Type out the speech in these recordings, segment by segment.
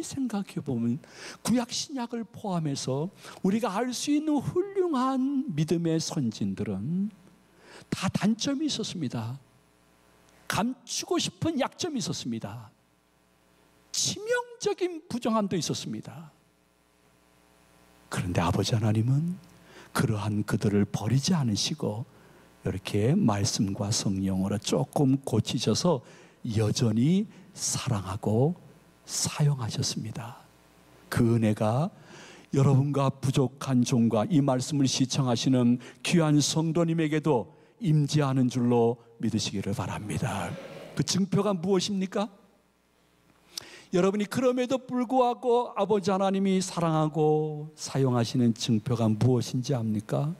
곰곰이 생각해 보면 구약 신약을 포함해서 우리가 알 수 있는 훌륭한 믿음의 선진들은 다 단점이 있었습니다. 감추고 싶은 약점이 있었습니다. 치명적인 부정함도 있었습니다. 그런데 아버지 하나님은 그러한 그들을 버리지 않으시고 이렇게 말씀과 성령으로 조금 고치셔서 여전히 사랑하고 사용하셨습니다. 그 은혜가 여러분과 부족한 종과 이 말씀을 시청하시는 귀한 성도님에게도 임재하는 줄로 믿으시기를 바랍니다. 그 증표가 무엇입니까? 여러분이 그럼에도 불구하고 아버지 하나님이 사랑하고 사용하시는 증표가 무엇인지 압니까?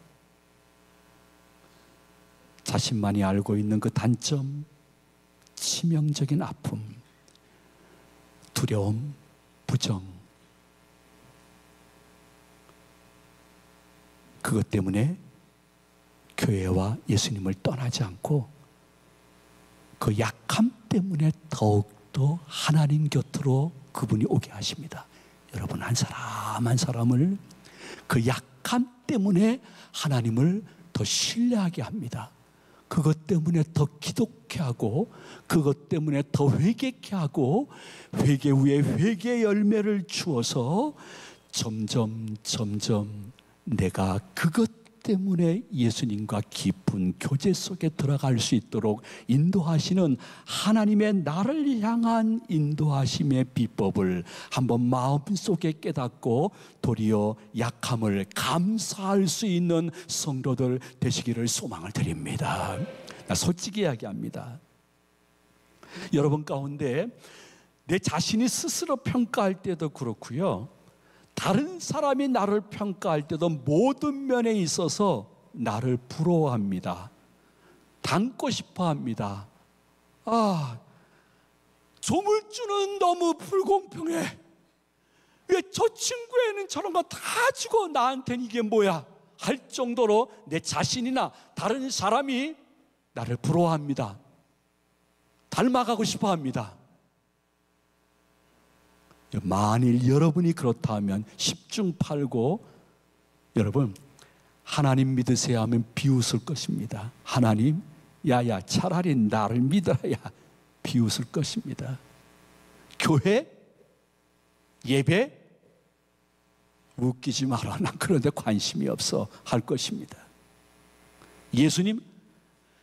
자신만이 알고 있는 그 단점, 치명적인 아픔, 두려움, 부정, 그것 때문에 교회와 예수님을 떠나지 않고 그 약함 때문에 더욱더 하나님 곁으로 그분이 오게 하십니다. 여러분, 한 사람 한 사람을 그 약함 때문에 하나님을 더 신뢰하게 합니다. 그것 때문에 더 기독케 하고, 그것 때문에 더 회개케 하고, 회개 후에 회개 열매를 주어서 점점 내가 그것 때문에 예수님과 깊은 교제 속에 들어갈 수 있도록 인도하시는 하나님의 나를 향한 인도하심의 비법을 한번 마음속에 깨닫고 도리어 약함을 감사할 수 있는 성도들 되시기를 소망을 드립니다. 나 솔직히 이야기합니다. 여러분 가운데 내 자신이 스스로 평가할 때도 그렇고요, 다른 사람이 나를 평가할 때도 모든 면에 있어서 나를 부러워합니다. 닮고 싶어 합니다. 조물주는 너무 불공평해. 왜 저 친구에는 저런 거 다 주고 나한테는 이게 뭐야? 할 정도로 내 자신이나 다른 사람이 나를 부러워합니다. 닮아가고 싶어 합니다. 만일 여러분이 그렇다면 10중 8구 여러분 하나님 믿으세요 하면 비웃을 것입니다. 하나님, 야야 차라리 나를 믿어야 비웃을 것입니다. 교회? 예배? 웃기지 마라. 난 그런데 관심이 없어 할 것입니다. 예수님?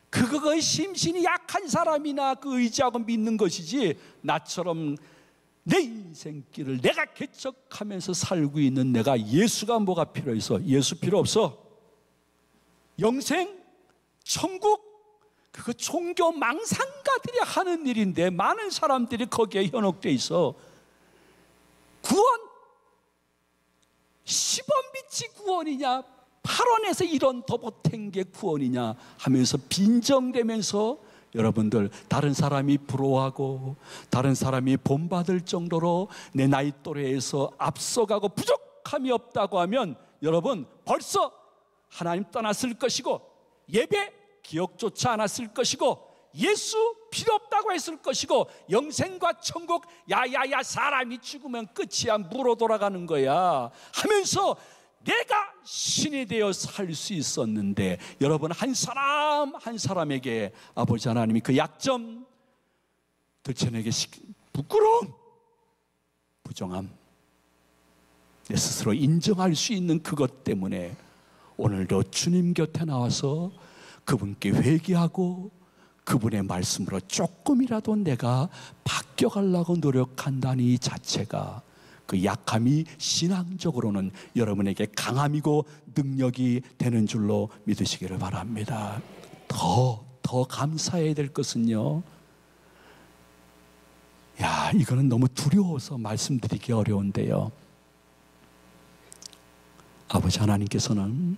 그거 심신이 약한 사람이나 그 의지하고 믿는 것이지, 나처럼 내 인생길을 내가 개척하면서 살고 있는 내가 예수가 뭐가 필요 있어? 예수 필요 없어. 영생, 천국, 그거 종교 망상가들이 하는 일인데 많은 사람들이 거기에 현혹돼 있어. 구원, 10원 빛이 구원이냐, 8원에서 1원 더 보탠 게 구원이냐 하면서 빈정대면서 여러분들 다른 사람이 부러워하고 다른 사람이 본받을 정도로 내 나이 또래에서 앞서가고 부족함이 없다고 하면 여러분 벌써 하나님 떠났을 것이고, 예배 기억조차 않았을 것이고, 예수 필요 없다고 했을 것이고, 영생과 천국 야야야 사람이 죽으면 끝이야, 무로 돌아가는 거야 하면서 내가 신이 되어 살 수 있었는데, 여러분 한 사람 한 사람에게 아버지 하나님이 그 약점, 들춰내게 부끄러움, 부정함, 내 스스로 인정할 수 있는 그것 때문에 오늘도 주님 곁에 나와서 그분께 회개하고 그분의 말씀으로 조금이라도 내가 바뀌어가려고 노력한다는 이 자체가, 그 약함이 신앙적으로는 여러분에게 강함이고 능력이 되는 줄로 믿으시기를 바랍니다. 더 감사해야 될 것은요, 이거는 너무 두려워서 말씀드리기 어려운데요, 아버지 하나님께서는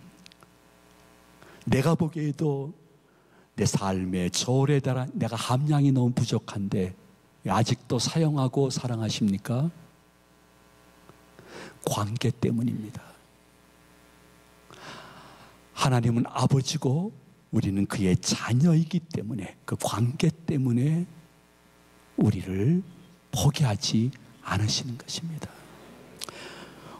내가 보기에도 내 삶의 저울에 따라 내가 함량이 너무 부족한데 아직도 사용하고 사랑하십니까? 관계 때문입니다. 하나님은 아버지고 우리는 그의 자녀이기 때문에, 그 관계 때문에 우리를 포기하지 않으시는 것입니다.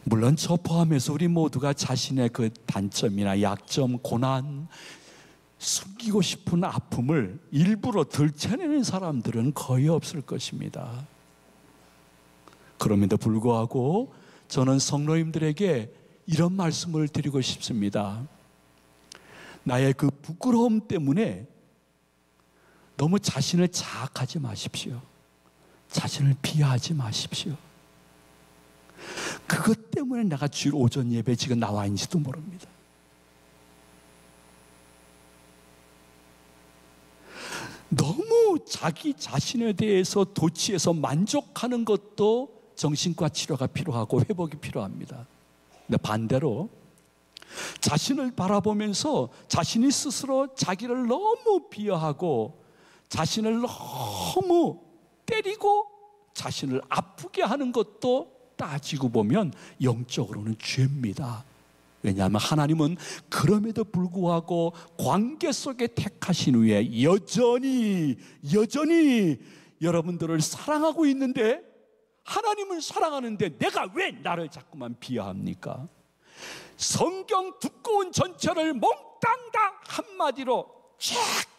물론 저 포함해서 우리 모두가 자신의 그 단점이나 약점, 고난, 숨기고 싶은 아픔을 일부러 들춰내는 사람들은 거의 없을 것입니다. 그럼에도 불구하고 저는 성도님들에게 이런 말씀을 드리고 싶습니다. 나의 그 부끄러움 때문에 너무 자신을 자학하지 마십시오. 자신을 비하하지 마십시오. 그것 때문에 내가 주일 오전 예배 지금 나와 있는지도 모릅니다. 너무 자기 자신에 대해서 도취해서 만족하는 것도 정신과 치료가 필요하고 회복이 필요합니다. 근데 반대로 자신을 바라보면서 자신이 스스로 자기를 너무 비하하고 자신을 너무 때리고 자신을 아프게 하는 것도 따지고 보면 영적으로는 죄입니다. 왜냐하면 하나님은 그럼에도 불구하고 관계 속에 택하신 후에 여전히 여러분들을 사랑하고 있는데, 하나님을 사랑하는데 내가 왜 나를 자꾸만 비하합니까? 성경 두꺼운 전체를 몽땅 다 한마디로 쫙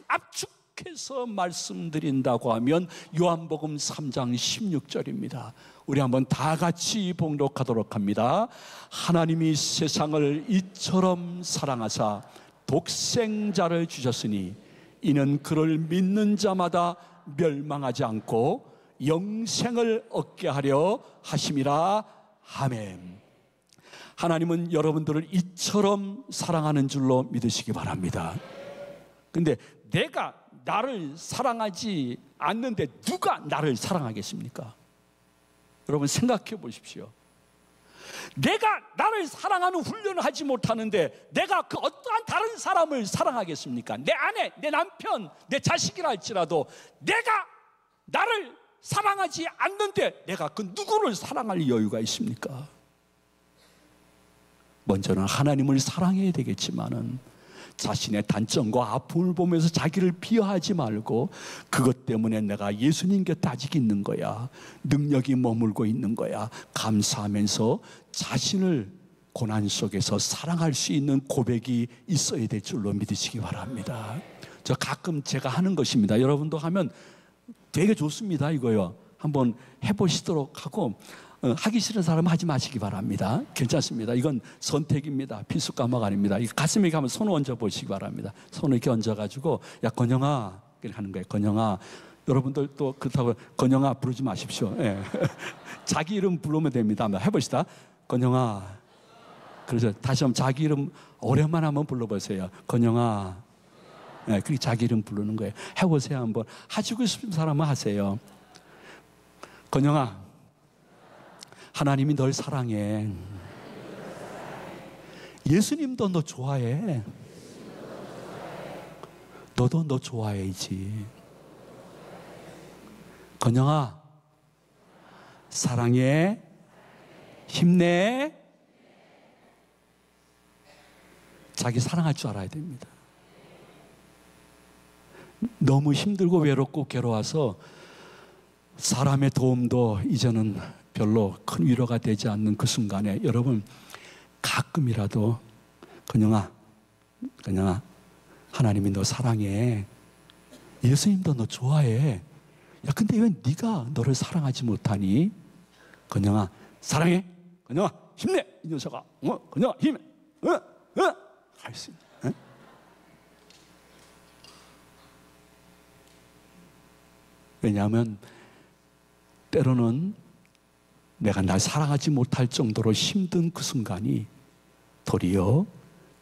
압축해서 말씀드린다고 하면 요한복음 3장 16절입니다. 우리 한번 다 같이 봉독하도록 합니다. 하나님이 세상을 이처럼 사랑하사 독생자를 주셨으니 이는 그를 믿는 자마다 멸망하지 않고 영생을 얻게 하려 하심이라. 아멘. 하나님은 여러분들을 이처럼 사랑하는 줄로 믿으시기 바랍니다. 근데 내가 나를 사랑하지 않는데 누가 나를 사랑하겠습니까? 여러분 생각해 보십시오. 내가 나를 사랑하는 훈련을 하지 못하는데 내가 그 어떠한 다른 사람을 사랑하겠습니까? 내 아내, 내 남편, 내 자식이라 할지라도 내가 나를 사랑하지 않는데 내가 그 누구를 사랑할 여유가 있습니까? 먼저는 하나님을 사랑해야 되겠지만은 자신의 단점과 아픔을 보면서 자기를 비하하지 말고 그것 때문에 내가 예수님 곁에 아직 있는 거야, 능력이 머물고 있는 거야 감사하면서 자신을 고난 속에서 사랑할 수 있는 고백이 있어야 될 줄로 믿으시기 바랍니다. 저 가끔 제가 하는 것입니다. 여러분도 하면 되게 좋습니다. 이거요. 한번 해보시도록 하고 하기 싫은 사람은 하지 마시기 바랍니다. 괜찮습니다. 이건 선택입니다. 필수 과목 아닙니다. 가슴에 가면 손을 얹어 보시기 바랍니다. 손을 이렇게 얹어가지고 야 건영아 이렇게 하는 거예요. 건영아. 여러분들 또 그렇다고 건영아 부르지 마십시오. 예. 자기 이름 부르면 됩니다. 한번 해봅시다. 건영아. 그래서 다시 한번 자기 이름 오랜만에 한번 불러보세요. 건영아. 예, 그렇게 자기 이름 부르는 거예요. 해보세요. 한번 하시고 싶은 사람은 하세요. 건영아. 하나님이 널 사랑해. 예수님도 너 좋아해. 너도 너 좋아해야지. 건영아, 사랑해. 힘내. 자기 사랑할 줄 알아야 됩니다. 너무 힘들고 외롭고 괴로워서 사람의 도움도 이제는 별로 큰 위로가 되지 않는 그 순간에 여러분 가끔이라도 건영아 하나님이 너 사랑해. 예수님도 너 좋아해. 야 근데 왜 네가 너를 사랑하지 못하니? 건영아 사랑해. 건영아 힘내. 이 녀석아 건영아 힘내. 할 수 있네. 왜냐하면 때로는 내가 날 사랑하지 못할 정도로 힘든 그 순간이 도리어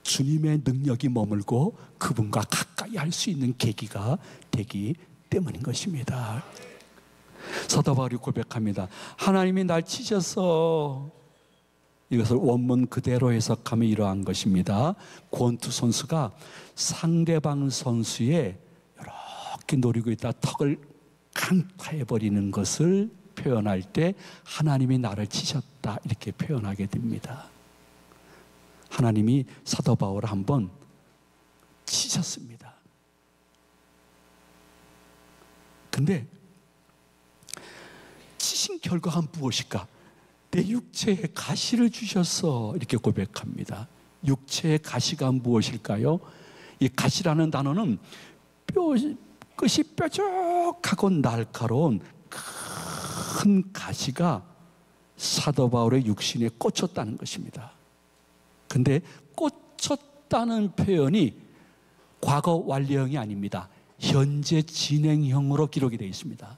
주님의 능력이 머물고 그분과 가까이 할 수 있는 계기가 되기 때문인 것입니다. 사도 바울이 고백합니다. 하나님이 날 치셔서, 이것을 원문 그대로 해석하면 이러한 것입니다. 권투 선수가 상대방 선수의 이렇게 노리고 있다 턱을 강타해버리는 것을 표현할 때 하나님이 나를 치셨다 이렇게 표현하게 됩니다. 하나님이 사도 바울을 한번 치셨습니다. 근데 치신 결과가 무엇일까? 내 육체에 가시를 주셨어. 이렇게 고백합니다. 육체의 가시가 무엇일까요? 이 가시라는 단어는 끝이 뾰족하고 날카로운 큰 가시가 사도 바울의 육신에 꽂혔다는 것입니다. 근데 꽂혔다는 표현이 과거 완료형이 아닙니다. 현재 진행형으로 기록이 되어 있습니다.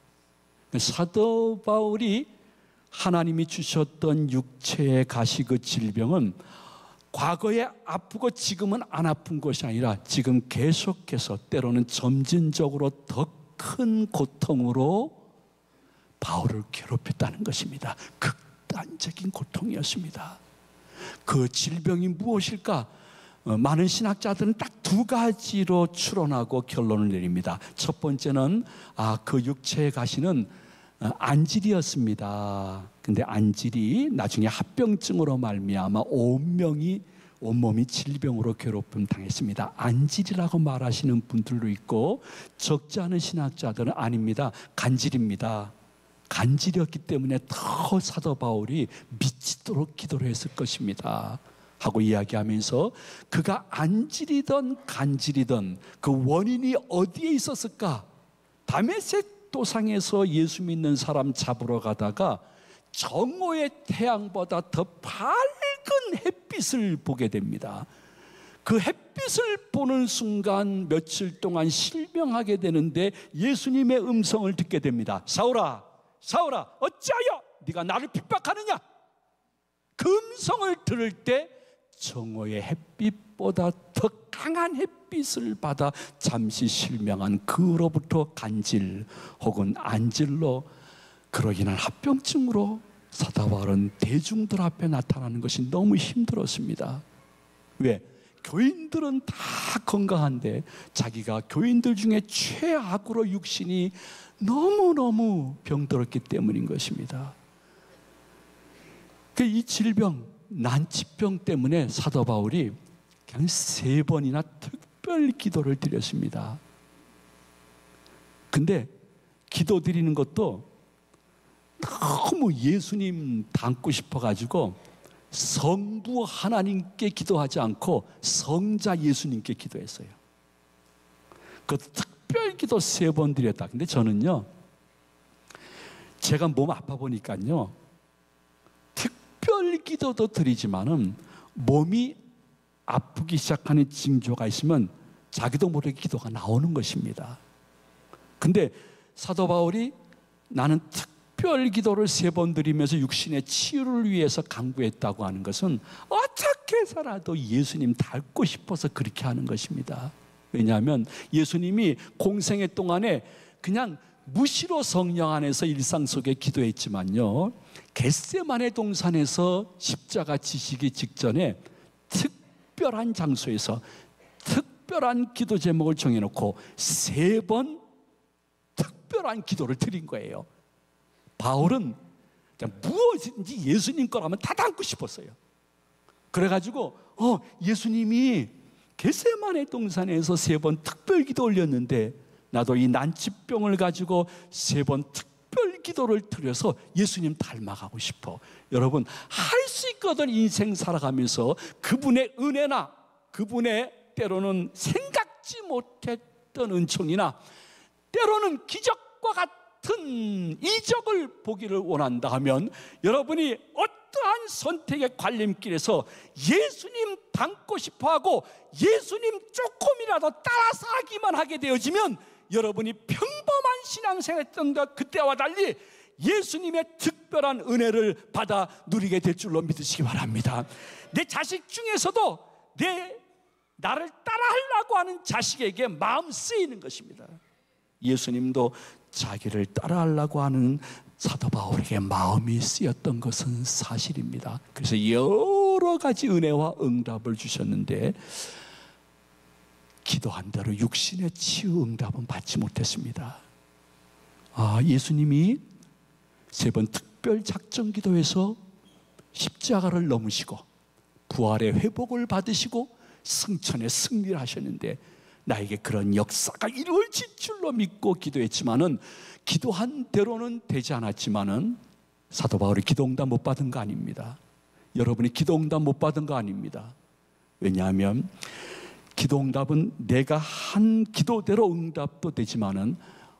사도 바울이 하나님이 주셨던 육체의 가시 그 질병은 과거에 아프고 지금은 안 아픈 것이 아니라 지금 계속해서 때로는 점진적으로 더 큰 고통으로 바울을 괴롭혔다는 것입니다. 극단적인 고통이었습니다. 그 질병이 무엇일까? 많은 신학자들은 딱 두 가지로 추론하고 결론을 내립니다. 첫 번째는 그 육체의 가시는 안질이었습니다. 근데 안질이 나중에 합병증으로 말미암아 온몸이 질병으로 괴롭힘 당했습니다. 안질이라고 말하시는 분들도 있고, 적지 않은 신학자들은 아닙니다. 간질입니다. 간질이었기 때문에 더 사도 바울이 미치도록 기도를 했을 것입니다 하고 이야기하면서, 그가 안질이든 간질이든 그 원인이 어디에 있었을까? 다메섹 도상에서 예수 믿는 사람 잡으러 가다가 정오의 태양보다 더 밝은 햇빛을 보게 됩니다. 그 햇빛을 보는 순간 며칠 동안 실명하게 되는데 예수님의 음성을 듣게 됩니다. 사울아, 사울아, 어찌하여 네가 나를 핍박하느냐? 그 음성을 들을 때 정오의 햇빛보다 더 강한 햇빛을 받아 잠시 실명한 그로부터 간질 혹은 안질로, 그로 인한 합병증으로 사도 바울은 대중들 앞에 나타나는 것이 너무 힘들었습니다. 왜? 교인들은 다 건강한데 자기가 교인들 중에 최악으로 육신이 너무너무 병들었기 때문인 것입니다. 이 질병, 난치병 때문에 사도 바울이 그냥 3번이나 특별 기도를 드렸습니다. 근데 기도 드리는 것도 너무 예수님 닮고 싶어가지고 성부 하나님께 기도하지 않고 성자 예수님께 기도했어요. 그 특별 기도 3번 드렸다. 근데 저는요, 제가 몸 아파 보니까요, 특별 기도도 드리지만은 몸이 아프기 시작하는 징조가 있으면 자기도 모르게 기도가 나오는 것입니다. 근데 사도 바울이 나는 특별 기도를 3번 드리면서 육신의 치유를 위해서 간구했다고 하는 것은 어떻게 해서라도 예수님 닮고 싶어서 그렇게 하는 것입니다. 왜냐하면 예수님이 공생애 동안에 그냥 무시로 성령 안에서 일상 속에 기도했지만요, 겟세마네 동산에서 십자가 지시기 직전에 특별한 장소에서 특별한 기도 제목을 정해놓고 3번 특별한 기도를 드린 거예요. 바울은 무엇인지 예수님 거라면 다 담고 싶었어요. 그래가지고 예수님이 겟세마네 동산에서 3번 특별 기도 올렸는데 나도 이 난치병을 가지고 3번 특별 기도를 드려서 예수님 닮아가고 싶어. 여러분, 할 수 있거든. 인생 살아가면서 그분의 은혜나 그분의 때로는 생각지 못했던 은총이나 때로는 기적과 같은 이적을 보기를 원한다 하면 여러분이 어떠한 선택의 관림길에서 예수님 닮고 싶어하고 예수님 조금이라도 따라서 하기만 하게 되어지면 여러분이 평범한 신앙생활 했던 그때와 달리 예수님의 특별한 은혜를 받아 누리게 될 줄로 믿으시기 바랍니다. 내 자식 중에서도 나를 따라하려고 하는 자식에게 마음 쓰이는 것입니다. 예수님도 자기를 따라하려고 하는 사도 바울에게 마음이 쓰였던 것은 사실입니다. 그래서 여러 가지 은혜와 응답을 주셨는데 기도한 대로 육신의 치유 응답은 받지 못했습니다. 예수님이 3번 특별 작정 기도에서 십자가를 넘으시고 부활의 회복을 받으시고 승천의 승리를 하셨는데 나에게 그런 역사가 이루어질 줄로 믿고 기도했지만은 기도한 대로는 되지 않았지만은 사도 바울이 기도응답 못 받은 거 아닙니다. 여러분이 기도응답 못 받은 거 아닙니다. 왜냐하면 기도응답은 내가 한 기도대로 응답도 되지만은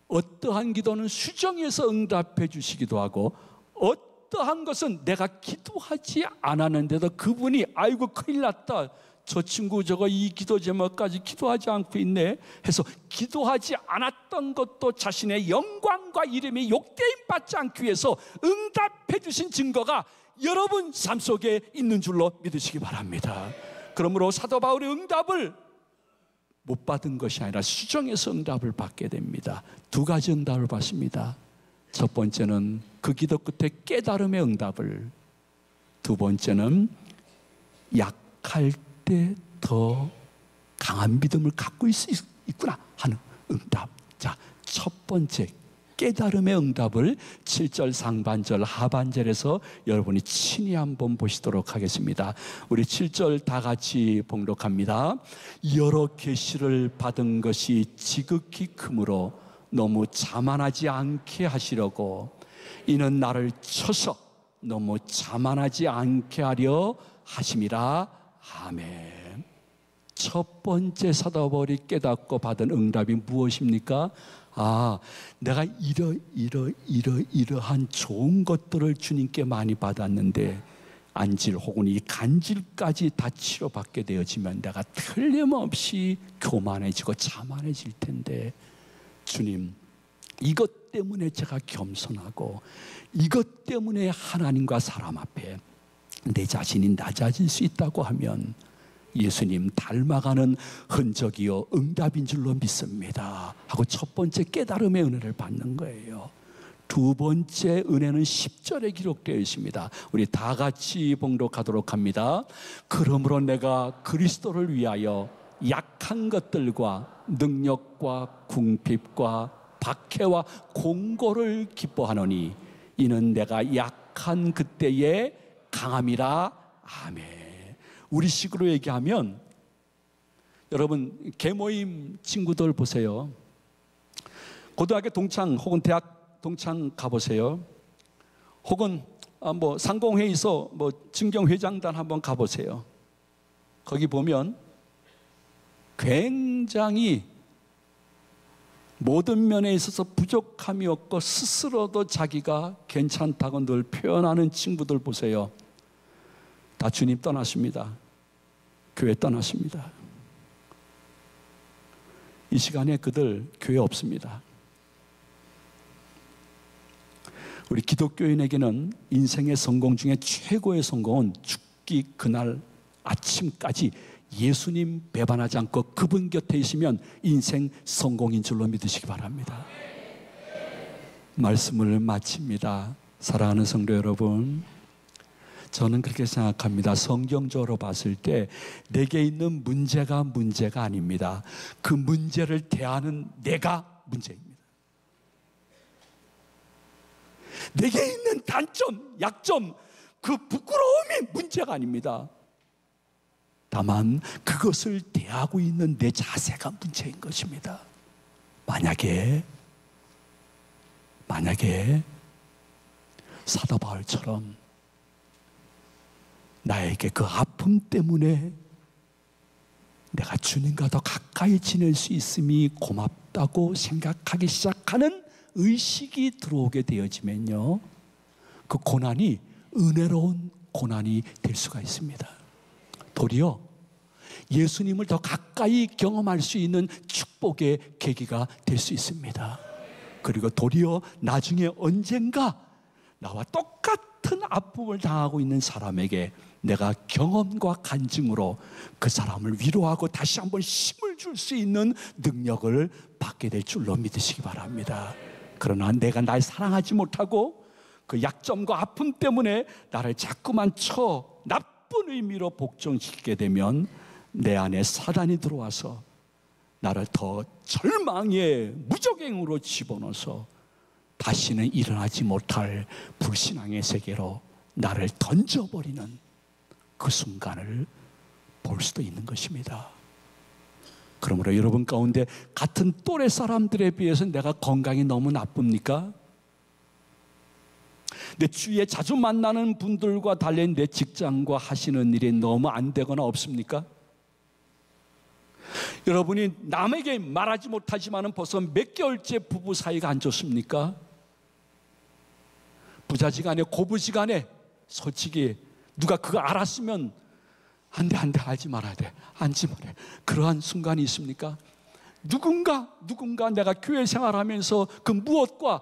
어떠한 기도는 수정해서 응답해 주시기도 하고, 어떠한 것은 내가 기도하지 않았는데도 그분이 아이고 큰일 났다, 저 친구 저거 이 기도 제목까지 기도하지 않고 있네 해서 기도하지 않았던 것도 자신의 영광과 이름이 욕되임 받지 않기 위해서 응답해 주신 증거가 여러분 삶 속에 있는 줄로 믿으시기 바랍니다. 그러므로 사도 바울의 응답을 못 받은 것이 아니라 수정해서 응답을 받게 됩니다. 두 가지 응답을 받습니다. 첫 번째는 그 기도 끝에 깨달음의 응답을, 두 번째는 약할 때 더 강한 믿음을 갖고 있구나 하는 응답. 자, 첫 번째 깨달음의 응답을 7절 상반절 하반절에서 여러분이 친히 한번 보시도록 하겠습니다. 우리 7절 다 같이 봉독합니다. 여러 계시를 받은 것이 지극히 크므로 너무 자만하지 않게 하시려고, 이는 나를 쳐서 너무 자만하지 않게 하려 하심이라. 아멘. 첫 번째 사도 바울이 깨닫고 받은 응답이 무엇입니까? 아, 내가 이러한 좋은 것들을 주님께 많이 받았는데 안질 혹은 이 간질까지 다 치료받게 되어지면 내가 틀림없이 교만해지고 자만해질 텐데, 주님, 이것 때문에 제가 겸손하고 이것 때문에 하나님과 사람 앞에 내 자신이 낮아질 수 있다고 하면 예수님 닮아가는 흔적이요 응답인 줄로 믿습니다 하고 첫 번째 깨달음의 은혜를 받는 거예요. 두 번째 은혜는 10절에 기록되어 있습니다. 우리 다 같이 봉독하도록 합니다. 그러므로 내가 그리스도를 위하여 약한 것들과 능력과 궁핍과 박해와 공고를 기뻐하노니 이는 내가 약한 그때에 강함이라. 아멘. 우리식으로 얘기하면, 여러분 계모임 친구들 보세요. 고등학교 동창 혹은 대학 동창 가보세요. 혹은 뭐 상공회의소 뭐 증경회장단 한번 가보세요. 거기 보면 굉장히 모든 면에 있어서 부족함이 없고 스스로도 자기가 괜찮다고 늘 표현하는 친구들 보세요. 다 주님 떠나십니다. 교회 떠나십니다. 이 시간에 그들 교회 없습니다. 우리 기독교인에게는 인생의 성공 중에 최고의 성공은 죽기 그날 아침까지 예수님 배반하지 않고 그분 곁에 있으면 인생 성공인 줄로 믿으시기 바랍니다. 말씀을 마칩니다. 사랑하는 성도 여러분, 저는 그렇게 생각합니다. 성경적으로 봤을 때 내게 있는 문제가 아닙니다. 그 문제를 대하는 내가 문제입니다. 내게 있는 단점, 약점, 그 부끄러움이 문제가 아닙니다. 다만 그것을 대하고 있는 내 자세가 문제인 것입니다. 만약에 사도 바울처럼 나에게 그 아픔 때문에 내가 주님과 더 가까이 지낼 수 있음이 고맙다고 생각하기 시작하는 의식이 들어오게 되어지면요, 그 고난이 은혜로운 고난이 될 수가 있습니다. 도리어 예수님을 더 가까이 경험할 수 있는 축복의 계기가 될 수 있습니다. 그리고 도리어 나중에 언젠가 나와 똑같은 아픔을 당하고 있는 사람에게 내가 경험과 간증으로 그 사람을 위로하고 다시 한번 힘을 줄 수 있는 능력을 받게 될 줄로 믿으시기 바랍니다. 그러나 내가 날 사랑하지 못하고 그 약점과 아픔 때문에 나를 자꾸만 나쁜 의미로 복종시키게 되면 내 안에 사단이 들어와서 나를 더 절망의 무적행으로 집어넣어서 다시는 일어나지 못할 불신앙의 세계로 나를 던져버리는 그 순간을 볼 수도 있는 것입니다. 그러므로 여러분 가운데 같은 또래 사람들에 비해서 내가 건강이 너무 나쁩니까? 내 주위에 자주 만나는 분들과 달린 내 직장과 하시는 일이 너무 안 되거나 없습니까? 여러분이 남에게 말하지 못하지만 벌써 몇 개월째 부부 사이가 안 좋습니까? 부자지간에 고부지간에 솔직히 누가 그거 알았으면 안 돼 알지 말아야 돼, 안지 말아야 돼. 그러한 순간이 있습니까? 누군가 내가 교회 생활하면서 그 무엇과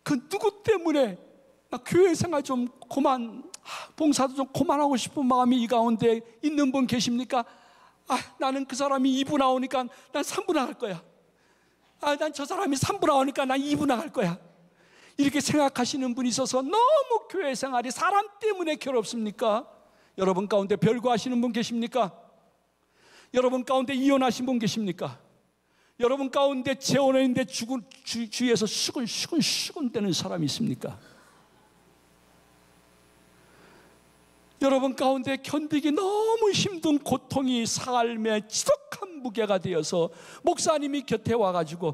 그 누구 때문에 나 교회 생활 좀 봉사도 좀 그만하고 싶은 마음이 이 가운데 있는 분 계십니까? 나는 그 사람이 2부 나오니까 난 3부 나갈 거야. 난 저 사람이 3부 나오니까 난 2부 나갈 거야. 이렇게 생각하시는 분이 있어서 너무 교회 생활이 사람 때문에 괴롭습니까? 여러분 가운데 별거하시는 분 계십니까? 여러분 가운데 이혼하신 분 계십니까? 여러분 가운데 재혼했는데 주위에서 수근수근 대는 사람이 있습니까? 여러분 가운데 견디기 너무 힘든 고통이 삶의 지독한 무게가 되어서 목사님이 곁에 와가지고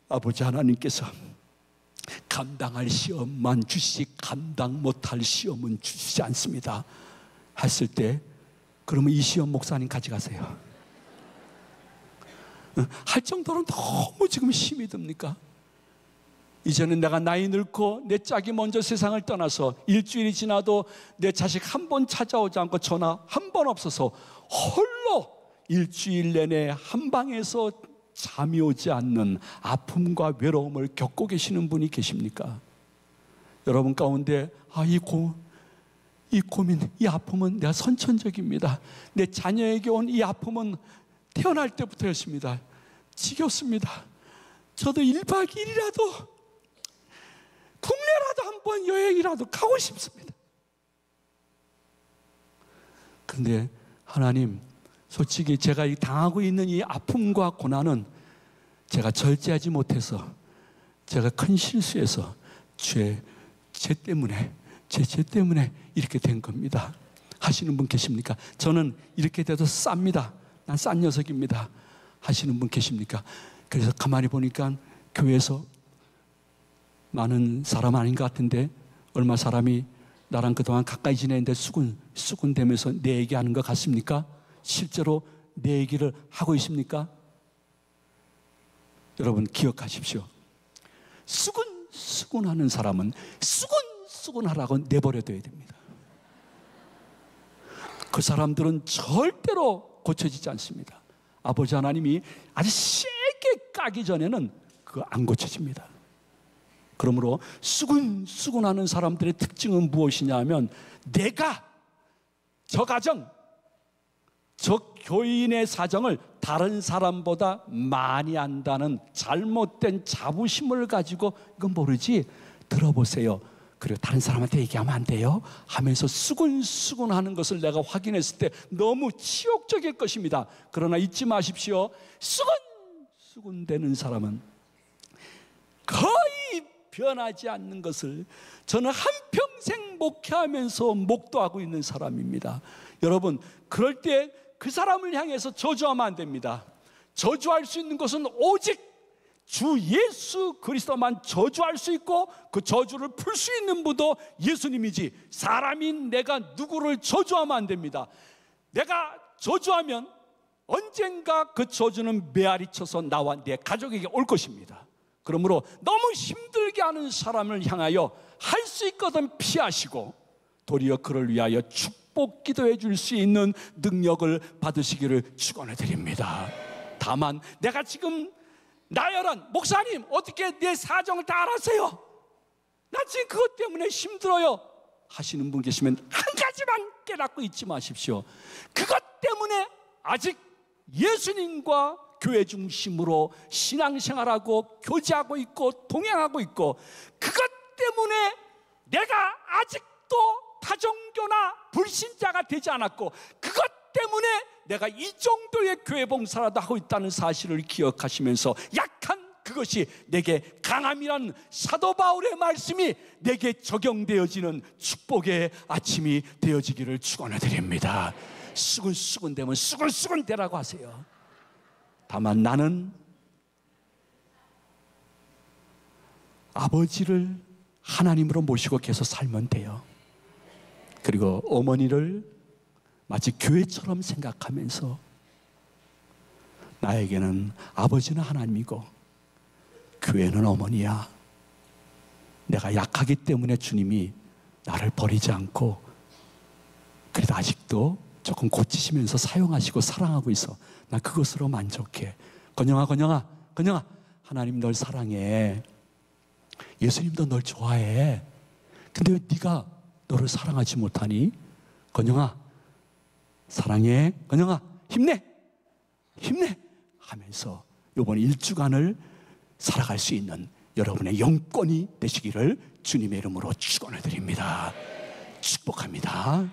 아버지 하나님께서 감당할 시험만 주시지 감당 못할 시험은 주시지 않습니다 했을 때, 그러면 이 시험 목사님 가져가세요. 할 정도로 너무 지금 힘이 듭니까? 이제는 내가 나이 늙고 내 짝이 먼저 세상을 떠나서 일주일이 지나도 내 자식 한 번 찾아오지 않고 전화 한 번 없어서 홀로 일주일 내내 한 방에서 잠이 오지 않는 아픔과 외로움을 겪고 계시는 분이 계십니까? 여러분 가운데 이 고민, 이 아픔은 내가 선천적입니다. 내 자녀에게 온 이 아픔은 태어날 때부터였습니다. 지겹습니다. 저도 1박 2일이라도 국내라도 한번 여행이라도 가고 싶습니다. 그런데 하나님, 솔직히 제가 당하고 있는 이 아픔과 고난은 제가 절제하지 못해서, 제가 큰 실수해서 죄 때문에 이렇게 된 겁니다 하시는 분 계십니까? 저는 이렇게 돼도 쌉니다, 난 싼 녀석입니다 하시는 분 계십니까? 그래서 가만히 보니까 교회에서 많은 사람 아닌 것 같은데 얼마 사람이 나랑 그동안 가까이 지내는데 수군대면서 내 얘기하는 것 같습니까? 실제로 내 얘기를 하고 있습니까? 여러분 기억하십시오. 수군하는 사람은 수군하라고 내버려둬야 됩니다. 그 사람들은 절대로 고쳐지지 않습니다. 아버지 하나님이 아주 세게 까기 전에는 그거 안 고쳐집니다. 그러므로 수군하는 사람들의 특징은 무엇이냐 하면, 내가 저 가정, 저 교인의 사정을 다른 사람보다 많이 안다는 잘못된 자부심을 가지고, 이건 모르지, 들어보세요, 그리고 다른 사람한테 얘기하면 안 돼요 하면서 수군하는 것을 내가 확인했을 때 너무 치욕적일 것입니다. 그러나 잊지 마십시오. 수군되는 사람은 거의 변하지 않는 것을 저는 한평생 목회하면서 목도하고 있는 사람입니다. 여러분, 그럴 때 그 사람을 향해서 저주하면 안 됩니다. 저주할 수 있는 것은 오직 주 예수 그리스도만 저주할 수 있고, 그 저주를 풀 수 있는 분도 예수님이지, 사람인 내가 누구를 저주하면 안 됩니다. 내가 저주하면 언젠가 그 저주는 메아리 쳐서 나와 내 가족에게 올 것입니다. 그러므로 너무 힘들게 하는 사람을 향하여 할 수 있거든 피하시고, 도리어 그를 위하여 축복 기도해 줄 수 있는 능력을 받으시기를 축원해 드립니다. 다만 내가 지금 나열한, 목사님 어떻게 내 사정을 다 알아세요? 나 지금 그것 때문에 힘들어요 하시는 분 계시면 한 가지만 깨닫고 있지 마십시오. 그것 때문에 아직 예수님과 교회 중심으로 신앙생활하고 교제하고 있고 동행하고 있고, 그것 때문에 내가 아직도 다종교나 불신자가 되지 않았고, 그것 때문에 내가 이 정도의 교회 봉사라도 하고 있다는 사실을 기억하시면서 약한 그것이 내게 강함이라는 사도 바울의 말씀이 내게 적용되어지는 축복의 아침이 되어지기를 축원해 드립니다. 수군되면 수군되라고 하세요. 다만 나는 아버지를 하나님으로 모시고 계속 살면 돼요. 그리고 어머니를 마치 교회처럼 생각하면서 나에게는 아버지는 하나님이고 교회는 어머니야. 내가 약하기 때문에 주님이 나를 버리지 않고 그래도 아직도 조금 고치시면서 사용하시고 사랑하고 있어. 나 그것으로 만족해. 건영아, 건영아, 건영아, 하나님 널 사랑해. 예수님도 널 좋아해. 근데 왜 네가 너를 사랑하지 못하니? 건영아, 사랑해. 건영아, 힘내. 힘내. 하면서 이번 1주간을 살아갈 수 있는 여러분의 영권이 되시기를 주님의 이름으로 축원을 드립니다. 축복합니다.